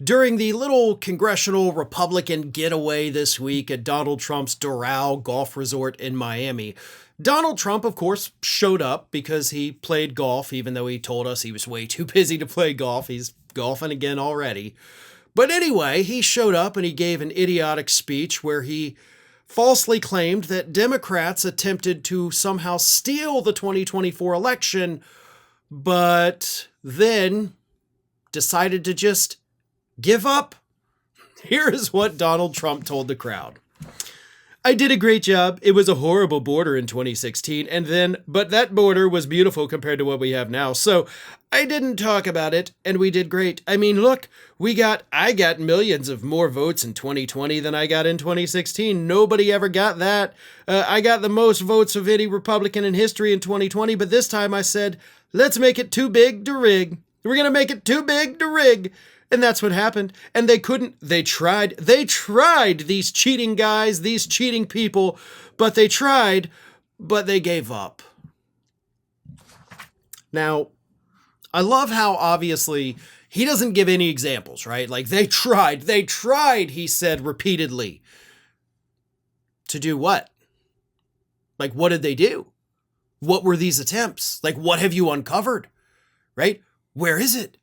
During the little congressional Republican getaway this week at Donald Trump's Doral Golf Resort in Miami, Donald Trump, of course, showed up because he played golf, even though he told us he was way too busy to play golf. He's golfing again already. But anyway, he showed up and he gave an idiotic speech where he falsely claimed that Democrats attempted to somehow steal the 2024 election, but then decided to just give up. Here is what Donald Trump told the crowd. I did a great job. It was a horrible border in 2016, but that border was beautiful compared to what we have now. So I didn't talk about it, and we did great. I mean, look, I got millions of more votes in 2020 than I got in 2016. Nobody ever got that. I got the most votes of any Republican in history in 2020, but this time I said, let's make it too big to rig. We're going to make it too big to rig. And that's what happened. And they tried, these cheating guys, these cheating people, but they gave up. Now, I love how obviously he doesn't give any examples, right? Like they tried, he said repeatedly. To do what? Like, what did they do? What were these attempts? Like, what have you uncovered? Right? Where is it?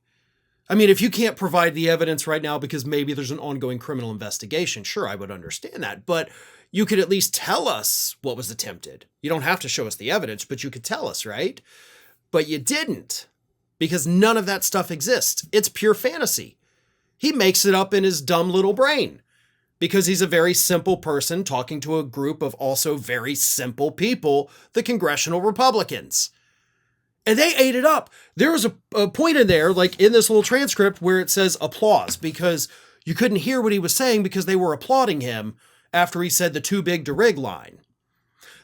I mean, if you can't provide the evidence right now because maybe there's an ongoing criminal investigation, sure, I would understand that. But you could at least tell us what was attempted. You don't have to show us the evidence, but you could tell us, right? But you didn't, because none of that stuff exists. It's pure fantasy. He makes it up in his dumb little brain because he's a very simple person talking to a group of also very simple people, the congressional Republicans. And they ate it up. There was a point in there, like in this little transcript, where it says applause because you couldn't hear what he was saying because they were applauding him after he said the too big to rig line.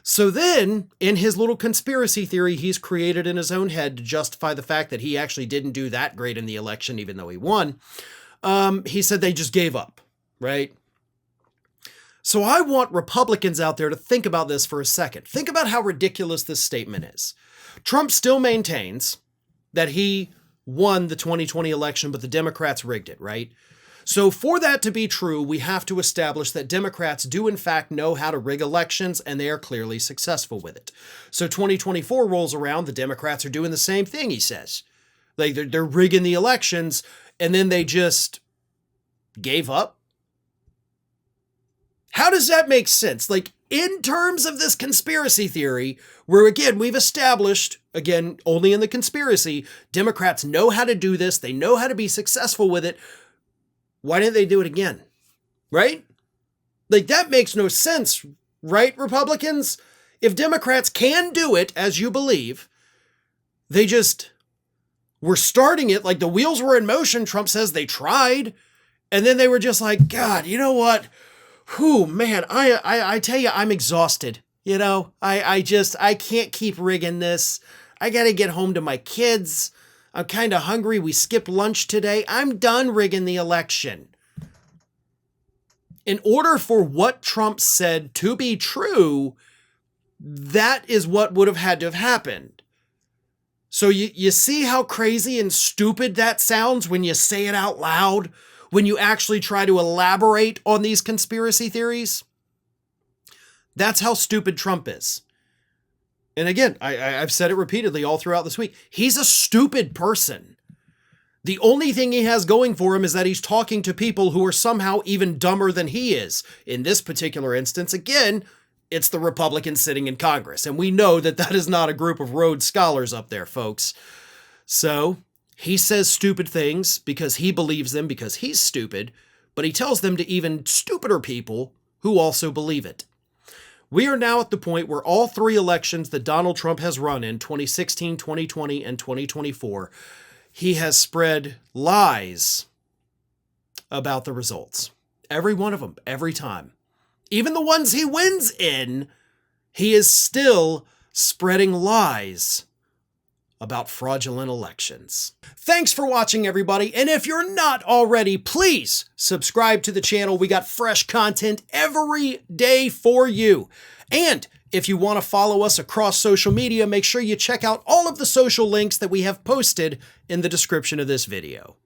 So then, in his little conspiracy theory he's created in his own head to justify the fact that he actually didn't do that great in the election, even though he won, he said they just gave up, right? So I want Republicans out there to think about this for a second. Think about how ridiculous this statement is. Trump still maintains that he won the 2020 election, but the Democrats rigged it, right? So for that to be true, we have to establish that Democrats do in fact know how to rig elections, and they are clearly successful with it. So 2024 rolls around, the Democrats are doing the same thing, he says. Like they're rigging the elections, and then they just gave up. How does that make sense? Like, in terms of this conspiracy theory, where again, we've established, again, only in the conspiracy, Democrats know how to do this. They know how to be successful with it. Why didn't they do it again? Right? Like, that makes no sense, right, Republicans? If Democrats can do it, as you believe, they just were starting it like the wheels were in motion. Trump says they tried. And then they were just like, God, you know what? Whew, man, I tell you, I'm exhausted. You know, I can't keep rigging this. I got to get home to my kids. I'm kind of hungry. We skipped lunch today. I'm done rigging the election. In order for what Trump said to be true, that is what would have had to have happened. So you see how crazy and stupid that sounds when you say it out loud? When you actually try to elaborate on these conspiracy theories? That's how stupid Trump is. And again, I've said it repeatedly all throughout this week. He's a stupid person. The only thing he has going for him is that he's talking to people who are somehow even dumber than he is. In this particular instance, again, it's the Republicans sitting in Congress. And we know that that is not a group of Rhodes Scholars up there, folks. So he says stupid things because he believes them because he's stupid, but he tells them to even stupider people who also believe it. We are now at the point where all three elections that Donald Trump has run in 2016, 2020, and 2024, he has spread lies about the results. Every one of them, every time. Even the ones he wins in, he is still spreading lies about fraudulent elections. Thanks for watching, everybody. And if you're not already, please subscribe to the channel. We got fresh content every day for you. And if you want to follow us across social media, make sure you check out all of the social links that we have posted in the description of this video.